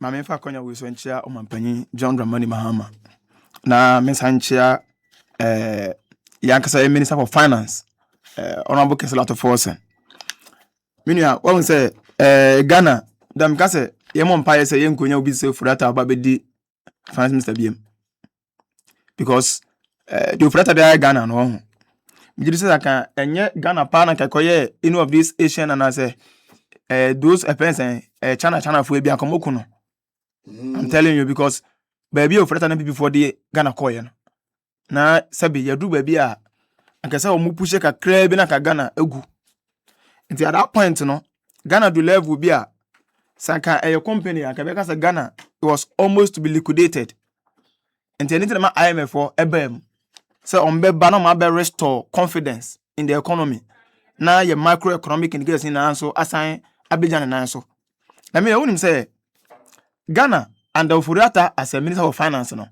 Mame fa konya we so nchia omampanyi John Dramani Mahama. Na mensa nchia yankasa Minister for Finance. Honorable Keselato Forsen. Minua, what we say Ghana, dam kase yemo mpaye say yenkonya obi say furata aba bedi Finance Minister BM. Because the furata be Ghana no. Mijiri say that enye Ghana pa na kekoye any of these Asian and I say those person China for bia komoku no. I'm telling you because baby of furata na before the Ghana koye no. Na sabi yadu baby a ankasa omu pushe kakra bi na ka Ghana egu. Nti at that point no Ghana do level bi a saka a company akabeka say Ghana it was almost to be liquidated. Nti anything ma IMF for ebem say on be ba no ma be restore confidence in the economy. Na your macroeconomic indicators in so assign Abidjan na so. Na me won him say Ghana and the Furiata as a Minister of Finance no.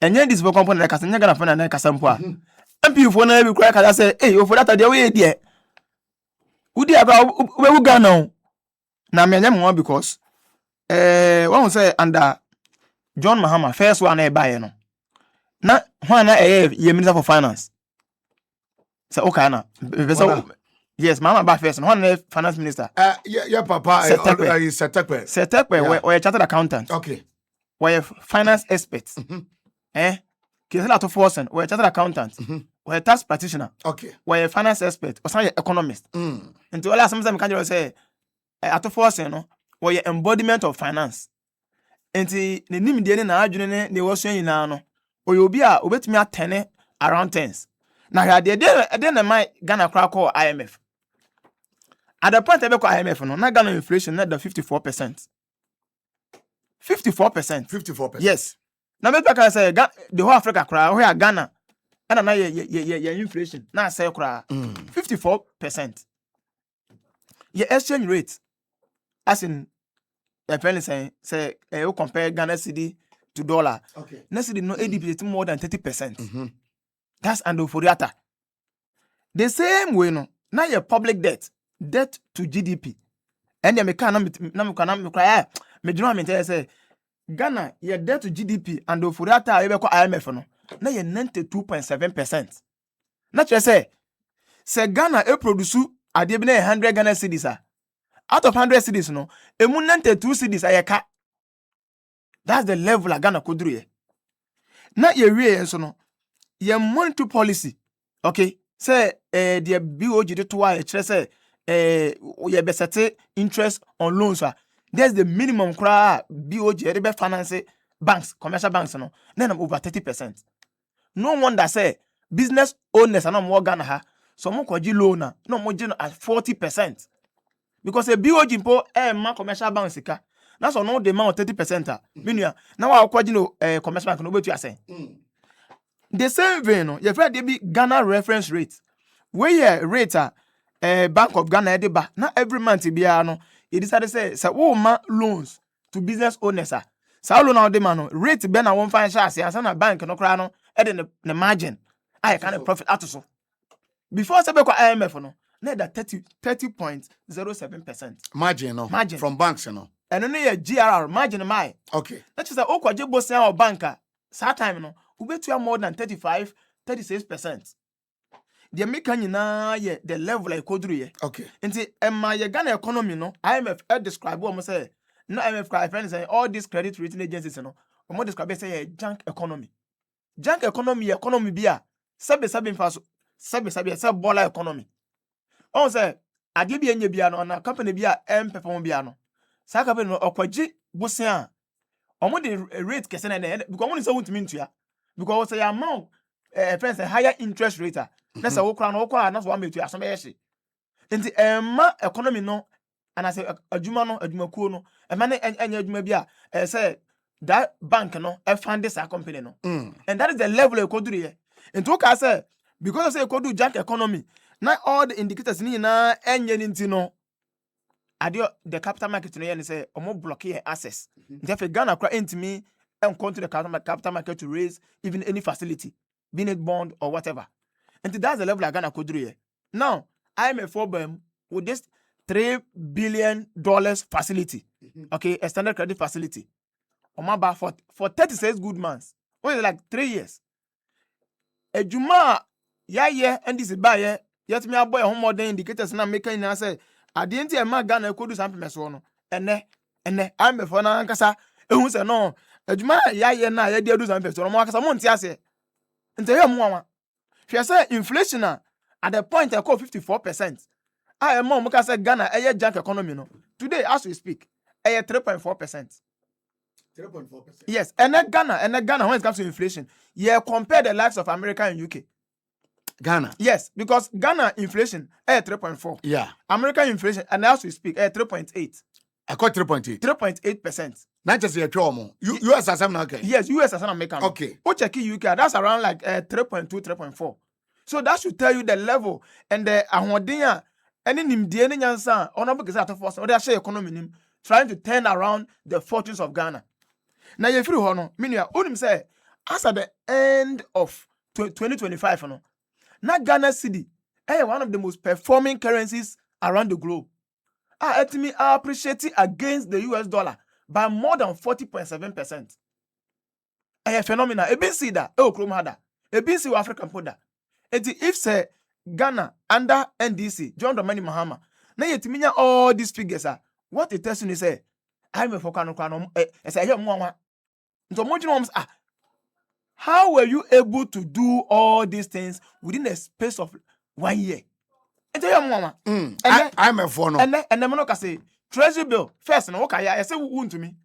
Enye this company na kasa Ghana finance na kasa mpo a. MP for na be cry kasa say eh Furiata dey we dey. Udi aba we Ghana na me nyam one because one say under John Mahama first one e buy no. Na one na ye Minister for Finance. Say okay na. Yes, Mahama ba first one na Finance Minister. Yeah papa is Setekpe. Setekpe we chartered accountant. Okay. We finance expert. Keselato Forsen we chartered accountant. We tax practitioner. Okay. We finance expert or some economist. Into all sometimes can say ato Forsen no we embodiment of finance. Enti ne nimde na adwene ne wo so nyina no obi a obetumi atene around 10s. Na hwa de na my Ghana kra call IMF. At the point ebe call IMF no na Ghana inflation na 54%. 54%. Yes. Na me can say the whole Africa kra where Ghana and na ye inflation na say kra 54%. Your exchange rate as in say you compare Ghana cedi to dollar. Okay. Na cedi no ADP more than 30%. That's under Furiata. The same way no. Now your public debt to GDP. And ya me cry me say Ghana your debt to GDP and Furiata you be IMF no. Now you 92.7%. Not just say Ghana e produce ade bi na 100 Ghana cedis. Out of 100 cedis no, emu 92 cedis ayeka. That's the level of Ghana could do. Na ye wie so no, ye monetary policy. Okay, say the BOG to why say ye be set interest on loans. There's the minimum cry BOG be finance banks, commercial banks no. Then I'm over 30%. No wonder say business owners are not more Ghana ha. So mo kwaji loan no mo at 40%. Because a BOG impo ma commercial bank sika. That's on all the amount 30%. Minua. Now I kwaji no commercial bank no betu ase. The same way no, you find there be Ghana reference rate. Where your rate Bank of Ghana de ba. Na every month bia no, it decided say wo ma loans to business owners sa loan now de man no rate be na won fan sha ase ansa na bank no kra no e de the margin. I can profit out so. Before say be kwa IMF no, na that 30.07%. Margin no. Margin From banks no. And no ye GRR margin my. Okay. That is o kwaje bosia or banker. Sa time no, ubetu more than 36%. The make na ye the level like kodru ye. Okay. Nti emma ye Ghana economy no, IMF describe what say. No IMF cry friends say all these credit rating agencies no, omo describe say a junk economy. Junk economy bia. Sabe faso. Sabe bola economy. On say ade bia nya bia no na company bia perform bia no. Sa company no okwaji bosia. Omo the rate kese na because omo say wontimi ntua. Because say amount friends say higher interest rate. Na say wo kra no na so ametu aso be yeshi. Enti emma economy no and I say adwuma no adwumakuo no emma na enya adwuma bia say that bank no fund this company no. And that is the level e koduru here. Enti wo ka say because say kodu junk economy na all the indicators ni na enye nti no adio the capital market no say omo block here access. Therefore Ghana kra entimi come to the capital market to raise even any facility, being it bond or whatever. And that's the level of Ghana could do here. Now, IMF problem with this $3 billion facility. Okay, a standard credit facility. Omaba for 36 good months. Only like 3 years. Ejuma ya and this buy yet me a boy home more than indicators na make na say at the end of my Ghana could do something so ene I'm before na ankasa ehun say no ejuma ya na ya do something so mo akasa mo ntia ase nte ya mo anwa hwe say inflation at the point I call 54%. I am mo say Ghana junk economy no today as we speak 3.4%. 3.4%. Yes, and then Ghana when it comes to inflation, compare the likes of America and UK. Ghana. Yes, because Ghana inflation 3.4. Yeah. American inflation, and as we speak, 3.8. I got 3.8. 3.8%. Not just your trauma. US as I'm okay. Yes, US as an American. Okay. Go check UK, that's around like 3.2, 3.4. So that should tell you the level and the ahodiya any nimdie ni nyansa honorable gazette of force or they share economy trying to turn around the fortunes of Ghana. Now you free hono, meaning unim say as at the end of 2025 no. Now Ghana cedi one of the most performing currencies around the globe. I appreciate it against the US dollar by more than 40.7%. Phenomenal. E bin see that krom hada. E bin see African poda. If say Ghana under NDC, John Dramani Mahama, na yetiminya all these figures what it tells you say I'm a fokano kwano say here mo how were you able to do all these things within a space of 1 year? I'm a phone. And then I say treasury bill first no okay I say won to me.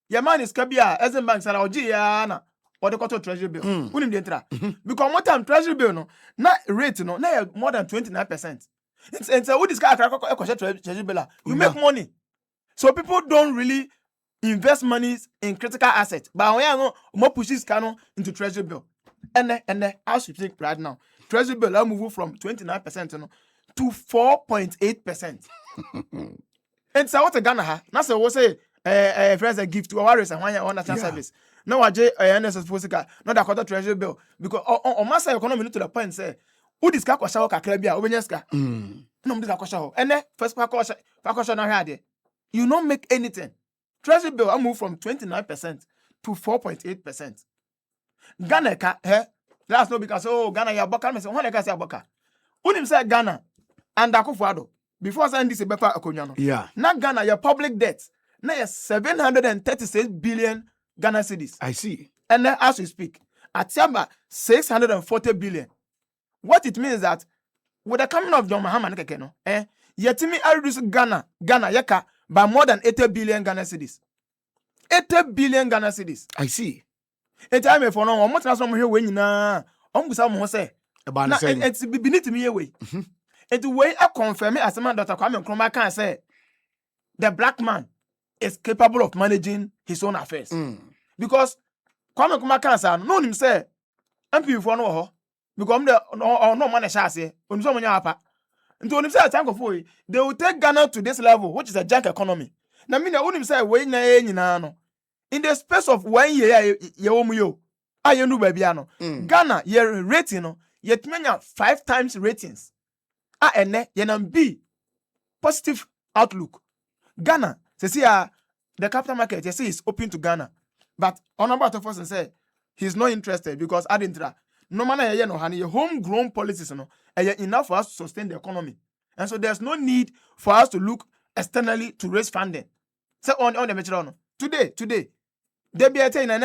Your man is kabia as in bank sala oji ya na or the quarter treasury bill. Unim the entra. Because one time treasury bill no na rate no na more than 29%. It's what this guy treasury bill. You make money. So people don't really invest money in critical assets. But when you more pushes canon into treasury bill. And then as you think right now, treasury bill will move from 29% to 4.8%. And so what Ghana ha? Na say what say friends a gift to our race and one year national service. No waje NSS posika, not the quarter treasury bill because on my side economy to the point say who this guy kwasha ka krabia obenyeska. No this kwasha ho. And then first kwasha na hade. You don't make anything. Treasury bill I move from 29% to 4.8%. Ghana that's not because Ghana ya boka me say one say boka. Unim say Ghana and Akufo-Addo before saying this befa akonya no. Yeah. Na Ghana your public debt na 736 billion Ghana cedis. I see. And then as we speak, at Tiamba 640 billion. What it means that with the coming of John Mahama Nkeke no, yetimi I reduce Ghana yeka by more than 80 billion Ghana cedis. 80 billion Ghana cedis. I see. Time for no one na so mo hwe we nyina. Ombusa mo say about na it's beneath me way. It way I confirm as man Dr. Kwame Nkrumah can say the black man is capable of managing his own affairs. Because Kwame Nkrumah can say no him say MP for no ho because no man sha say onso mo nya apa. Nti onim say time for they will take Ghana to this level which is a junk economy. Na me na onim say we nyina no in the space of 1 year ye wo mu yo ayenu ba bia no Ghana ye rating no yetmenya 5 times ratings ene ye nam B positive outlook. Ghana say the capital market say is open to Ghana but honorable Atofos say he's not interested because adintra no man ye no han ye homegrown policies no enough for us to sustain the economy and so there's no need for us to look externally to raise funding. Say on the material no today there be a thing na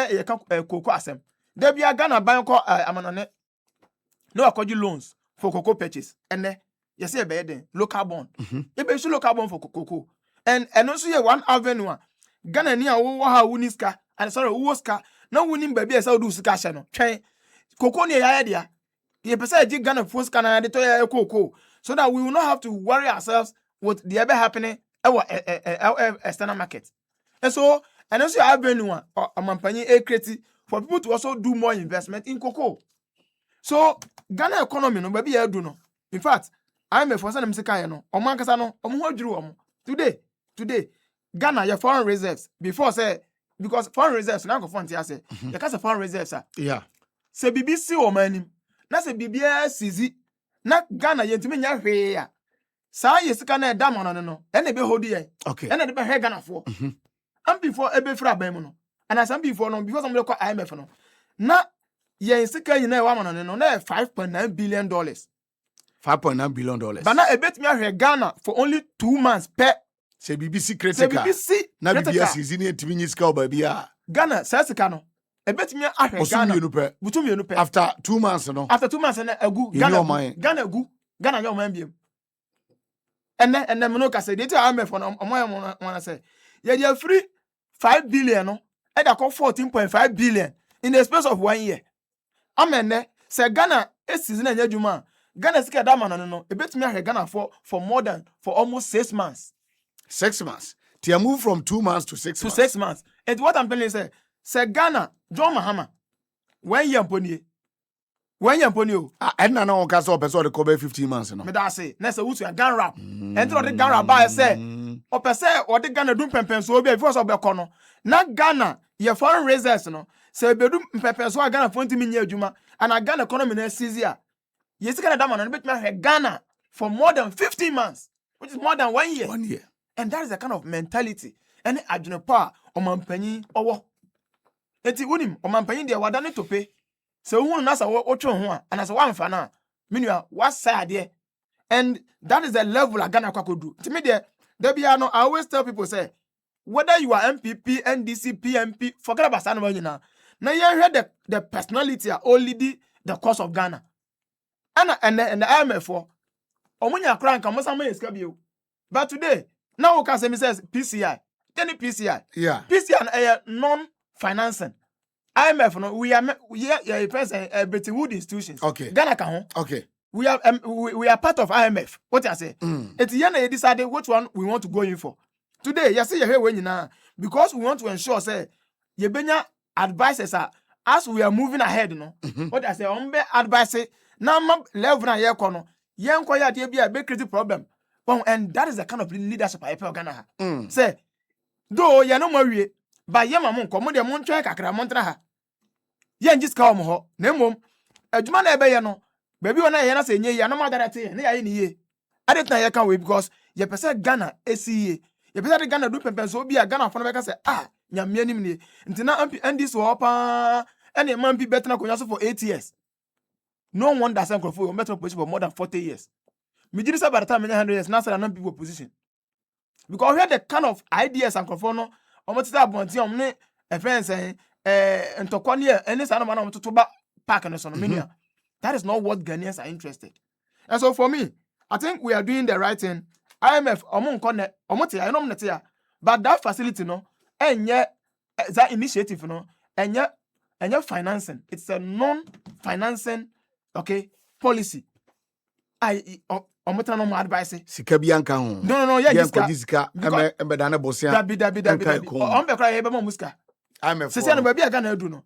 cocoa asem there be a Ghana bank call amanone no accord loans for cocoa purchase and you say be local bond you be issue local bond for cocoa and also here one avenue Ghana ni a wo ha wuni ska and sorry wo ska na wuni ba bia say do ska hye no twen cocoa ni ya dia you pese agi Ghana for ska na de to ya cocoa so that we will not have to worry ourselves with the ever happening external market. And so and also avenue amampany create for people to also do more investment in cocoa. So Ghana economy no baby do no. In fact, I'm a for some say kan no. Omo ankasa no, omo ho adwuru omo. Today Ghana your foreign reserves before say because foreign reserves na go fund say you can say foreign reserves yeah. Say BBC o manim. Na say bibia sizi na Ghana yentimi nya hwe ya. Sa yesika na eda mono no ene be hold ye. Okay. Ene de be he Ghana for. And before ebe fra ban mu no. And as before no because I'm dey call IMF no. Na ye sika nyina e wa mono no na $5.9 billion. $5.9 billion. But now ebetimi ahwe Ghana for only 2 months per. Say BBC critical. BBC Na critical. BBC zini entimi nyiska obabia. Ghana sa sika no ebetimi ahwe Ghana. Butu mienu pe. After 2 months no. After 2 months na agu Ghana agu. Ghana yo man biem. And me no ka say dey tell IMF on wanna say. Yeah, they free 5 billion no. E da call 14.5 billion in the space of 1 year. Amen say Ghana e season anya djuma. Ghana sika da man no. E betimi ahwe Ghana for almost 6 months. 6 months. Tia move from 2 months to 6 months. 6 months. And what I'm telling you say Ghana John Mahama 1 year pony. 1 year pony o. Edna na on kasa person dey cover 15 months no. Me da say na say wutu Ghana rap. Enter the Ghana rap by say o pese o de Ghana dum pempen so obi before so be kono. Na Ghana ye foreign reserves no. Say be dum pempen so Ghana for ntimi nya adwuma. And Ghana economy na seize a. Ye sika na da man no bet me Ghana for more than 15 months, which is more than 1 year. 1 year. And that is the kind of mentality. Any adjunepa o mampanyin owo. Enti wonim o mampanyin de wada ne tope. Se wo na sa wo twe ho a ana se wa mfa na. Menua what side there. And that is the level Ghana kwakodu. Enti me there be no I always tell people say whether you are MPP, NDC, PMP, forget about Sanu Nyina. Now you hear the personality are only the cost of Ghana. And the IMF for omunya kran kan mo sama yeska bio. But today now we can say me says PCI. Any PCI. Yeah. PCI non-financing. IMF no we are present Bretton Woods institutions. Okay. Ghana can ho. Okay. We are part of IMF. What I say? It's you decide which one we want to go in for. Today, you see you here when you now because we want to ensure say you benya advices are as we are moving ahead, no. What I say, ombe advice now level na ye kono. Ye nko ya de bia be create problem. And that is the kind of leadership I feel Ghana ha. Say, though you no more wie, but ye ma mon komo de mon twa kakra mon tra ha. Ye njis ka omo ho. Na mom, adwuma na ebe ye no. Baby ona ye na say nye ye na ma darate na ye ni ye. Adet na ye kan we because ye pese Ghana esi ye pese Ghana do pempen so bia Ghana fo no be ka say nyame anim ni. Nti na NDC wo pa ene man bi better na konya so for 8 years. No one that same for metro position for more than 40 years. Me did say by the time 100 years now say not people position. Because we had the kind of ideas and conforno almost that bonti omne a friend saying ntokwane any sana man to ba park and so on. That is not what Ghanaians are interested. And so for me, I think we are doing the right thing. IMF omon konne omote I know mnetia but that facility no enye that initiative no enye financing. It's a non-financing policy. I omotra no more advice. Sika bi anka ho. No, yeah, sika embeda na bosia. Dabi. Ombe kra ye be mo muska. IMF. Se no baby aga na adu no.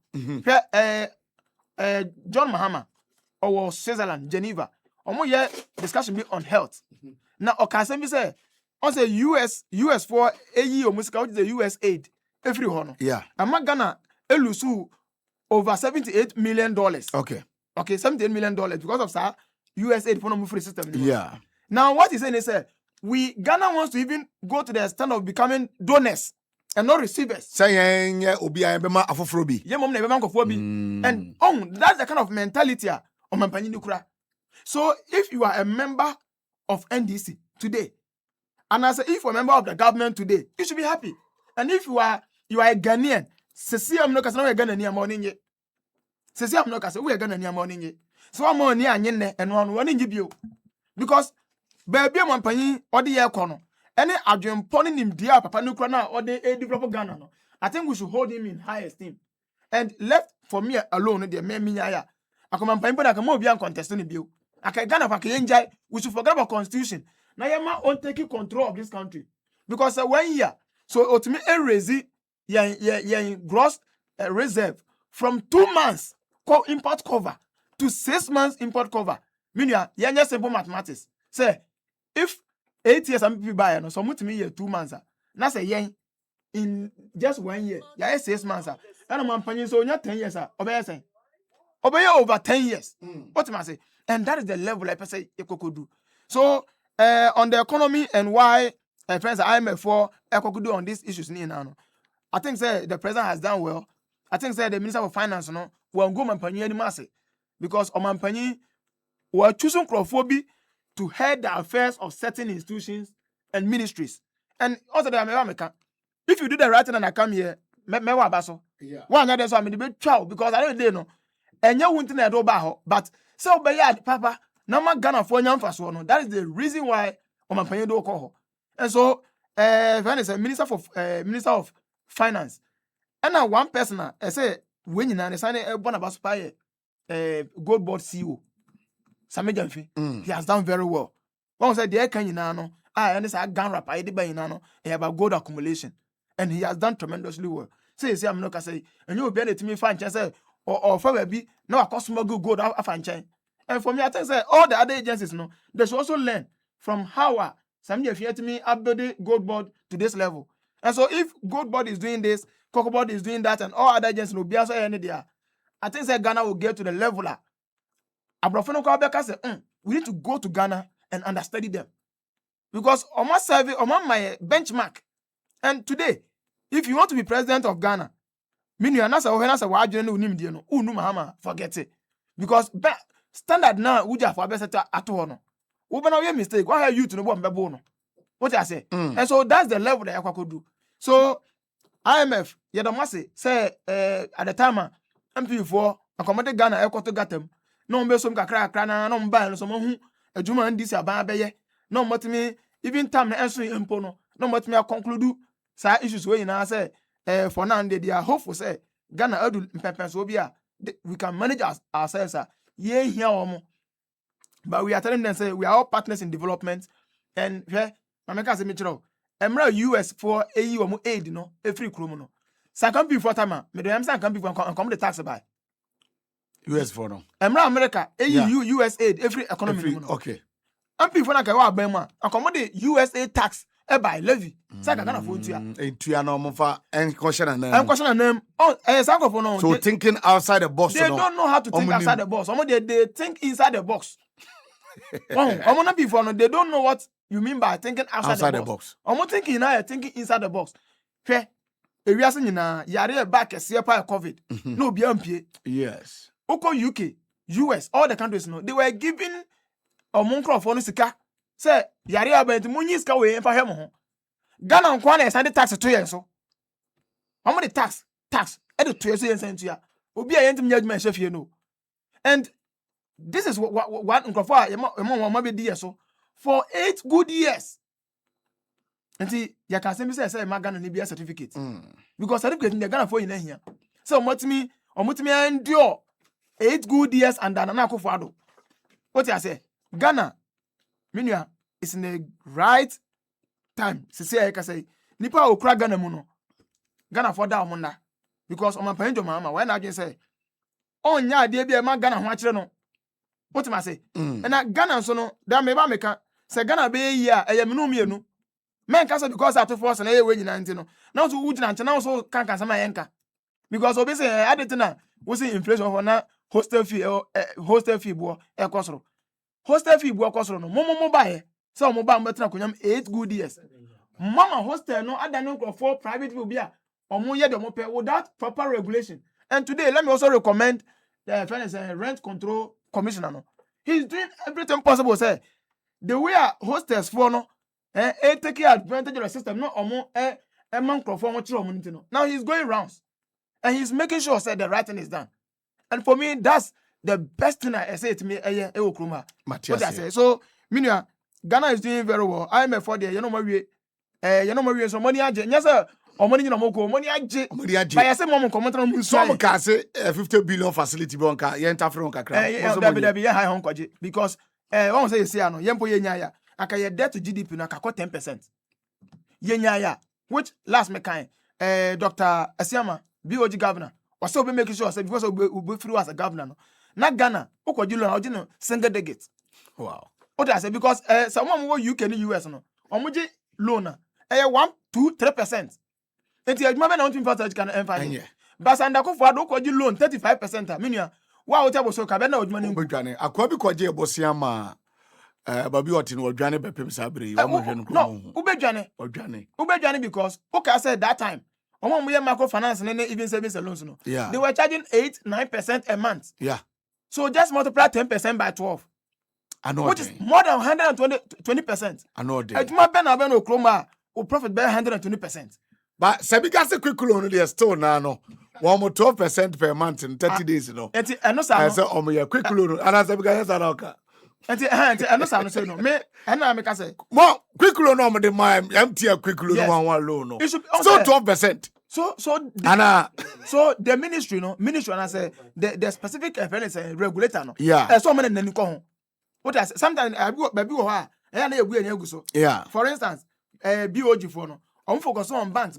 John Mahama or Switzerland, Geneva. Omo ye discussion be on health. Now okasem bi say on say US for AE o muska which is the US aid every hono. Yeah. Ama Ghana elusu over $78 million. Okay, $78 million because of sir US aid for no free system. Yeah. Now what he's saying is Ghana wants to even go to the extent of becoming donors and not receivers. Say obi an be ma afoforo bi. Ye mom na be man kofo bi. And that's the kind of mentality o mampanyi ni kura. So if you are a member of NDC today, and as if you are a member of the government today, you should be happy. And if you are a Ghanaian, sesi am no kasa na we Ghanaian ma oninye. Sesi am no kasa we Ghanaian ma oninye. So am oni anye ne eno anu woni ngi bio. Because baby mampanyi odi ye kono. Any adwempon nim dia papa no kura na odi develop Ghana no. I think we should hold him in high esteem. And left for me alone the me minya ya. Akomampanyi po na ka mo obi an contest ni bio. Aka Ghana fa ka yenjai, we should forget about constitution. Na yema on taking control of this country. Because 1 year, so ultimately raise gross reserve from 2 months import cover to 6 months import cover. Meaning, yeah, simple mathematics. Say, if 8 years some people buy, no, so much me 2 months. Now say, yeah, in just 1 year, yeah, 6 months. And I'm paying so 10 years. Obey over 10 years. What am I say? And that is the level I say you could do. So on the economy and why friends IMF for do on these issues now. I think say the president has done well. I think say the minister of finance no will go mampanyi any masse because mampanyi were choosing Crawford to head the affairs of certain institutions and ministries. And also the America. If you do the right thing and I come here, me baso. Yeah. One other so I mean the chow because I don't know. And you won't know about but so bad papa no man Ghana for nyam faso no. That is the reason why mampanyi do call. And so when is a minister of finance. And now one person I say when you na sign a bon about spy gold board CEO. He has done very well. One said the can you know and it's a gun rap I did by about gold accumulation. And he has done tremendously well. Say I'm not gonna say and you will be able to me find chance or for be no a customer gold I find chain. And for me, I think say all the other agencies no, they should also learn from how some if you to me upbuild gold board to this level. And so if gold board is doing this, cocoa board is doing that, and all other agencies will be also any there. I think say Ghana will get to the level Abrofeno Kwabeka say, we need to go to Ghana and understudy them. Because on my survey, on my benchmark, and today, if you want to be president of Ghana, mean you are not forget it. Because standard now, uja for best at all. Open a mistake. Why are you to know what what I say? And so that's the level that I could do. So IMF, Yadamasi, say at the time, MP4, accommodate Ghana, I to get them. No mbe som kakra na no mba no so mo hu adwuma ndisi aban beye no motimi even time na enso impo no motimi conclude sa issues we na say for now they are hopeful say Ghana adu mpepen so bi we can manage ourselves ye here omo but we are telling them say we are all partners in development and America say me chiro emra US for ayi omo aid no e free krom no sa kan bi for time me do am say kan bi for come the tax by US for no. America, US aid, every economy. Okay. And people like Bema, accommodate USA tax by levy. Saka Ghana for Tuya no fa and question and name. And question and name. Oh, no. So thinking outside the box. They don't know how to think outside the box. They think inside the box. They don't know what you mean by thinking outside the box. Thinking now, thinking inside the box. Fair. If you are saying yare back a COVID. No BMP. Yes. Oko UK, US, all the countries no, they were giving a monkro for sika. Say, yari about munyi ska we for him. Ghana nkwana send tax 2 years so. How much tax? E do 2 years send to ya. Obi a yentim judgment chef you know. And this is what nkrofa e be di so for 8 good years. Enti ya can say my Ghana ni be certificate. Because certificate in the Ghana for in here. So omotimi endure 8 good years and Nana Akufo-Addo. What I say? Ghana, Minya, is in the right time. I can say, Nipa okra Ghana muno. Ghana for that munda. Because on my penjo mama, when I just say, oh nya de be ma Ghana ho akire no. What I say? And Ghana so no, that me ba meka say Ghana be year e menu mienu. Men ka say because at force na e we nyina nti no. Now so wu nyina nti now so kan sama yenka. Because obi say adetina we say inflation for na hostel fee bo ekosoro. Hostel fee bo ekosoro no. Mo buy. So mo ba mbetina konyam 8 good years. Mama hostel no adano for private people bia. Omo ye de mo pay without proper regulation. And today let me also recommend the rent control commissioner no. He's doing everything possible say. The way hostels for no take advantage of the system no omo man crofo mo chiro omo ntino. Now he's going rounds. And he's making sure that the right thing is done. And for me, that's the best thing I say to me. What I say. So, Minya, Ghana is doing very well. I'm a for the, so money aje. Yes, sir. Or money no more money aje. But I say, Mom, comment on some can say 50 billion facility bonka. Yenta from Kakra. Because one say, Yempo Yenya, I can debt to GDP na 10%. Yenya, which last me kind, Dr. Asiama. BOG governor was so be making sure say because we be through as a governor no. Not Ghana ukojilo single digit. Wow. What I say because someone who UK and US no omoje loan 1, 2, 3%. Enti adwuma na wontim fast can enfa. But Sanda Akufo-Addo ukojilo loan 35% minua. Wa wote bo so ka be na adwuma ni. Odwane akwa bi koje ebosiama Babi Otin or Johnny Bepim Sabri. No, Ubejane. Or Johnny. Ubejane because, okay, I said that time. Omo we microfinance and even savings and loans. No. Yeah. They were charging 8-9% a month. Yeah. So just multiply 10% by 12. I know. Which is more than 120%. I know. Ejuma ben abeno kroma o profit by 120%. But Sabigasa quick loan they are still now no. 12% per month in 30 days, you know. Enti eno sa I no. said, oh my quick loan. And I said, because I don't Enti eno sa no say no. Me ena me ka say. More quick loan no the my empty quick loan Yes. one loan no. It should be So unfair. 12%. So the ministry no ministry and I say the specific regulator no. Yeah. So many nani ko ho. What I say sometimes baby wo ha e na egu egu so. Yeah. For instance, BOG for no. Focus on banks.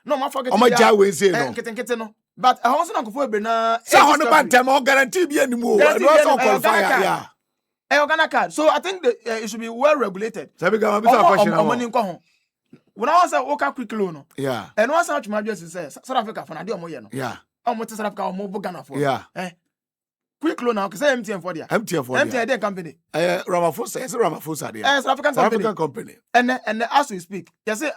No, ma forget. Omo ja we say no. Kete no. But I also not go for na. So on the bank time on guarantee be anymore. Guarantee No be so anymore. qualify. Yeah. Yeah. Organa card. So I think it should be well regulated. Sabiga ma be question Money nko ho. When I was a quick loan no. Yeah. And once I my address say South Africa for na dey omo ye no. Yeah. Omo to South Africa omo bo Ghana for. Yeah. Quick loan now, say MTN for there. MTN for MTN dey company. Ramaphosa, yes, Ramaphosa there. South African South company. African company. And as we speak, you say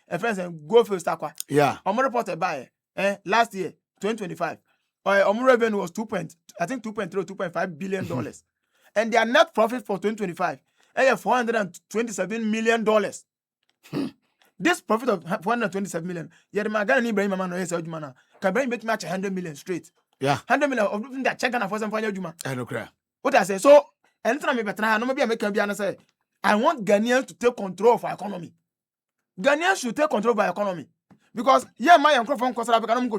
a friend say go first aqua. Yeah. Omo reported by last year 2025. Omo revenue was 2.5 billion dollars. And their net profit for 2025 $427 million. This profit of 427 million, yeah, the Magana Ibrahim man no say Juma can bring bet match 100 million straight. Yeah. 100 million of that check and for some Juma. I know cry. What I say, so anytime I better no maybe I make a say I want Ghanaians to take control of our economy. Ghanaians should take control of our economy. Because yeah, my uncle from Costa Rica, I'm go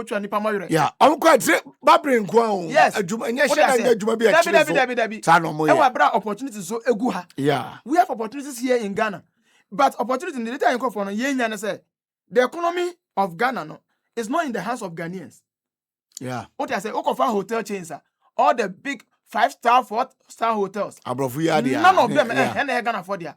to nipa mo yere. Yeah, I'm quite babrin kwa. Yes. Aduma nya shey aduma bi a chire. Dabi. Sa no mo E ye. wa bra opportunities so egu ha. Yeah. We have opportunities here in Ghana. But opportunity in the data uncle for no ye nya say the economy of Ghana no is not in the hands of Ghanaians. Yeah. What I say, Okofa hotel chains, all the big 5-star, 4-star hotels. Abrofu ya dia. None of them can afford ya.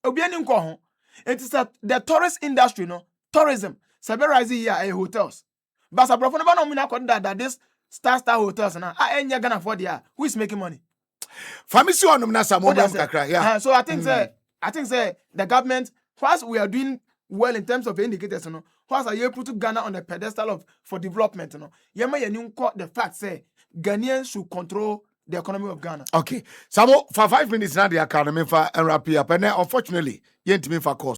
Obiani nko ho. It is the tourist industry, no tourism. Saberize here hotels. But abrofu never know me na that this star hotels na enya can afford ya. Who is making money? Famisi onum na samo kakra. Yeah. So I think say the government, whilst we are doing well in terms of indicators, whilst are you put Ghana on the pedestal for development, the fact say Ghanaians should control the economy of Ghana. Okay. Samo for 5 minutes now the economy for wrap up and unfortunately, yentimi for course.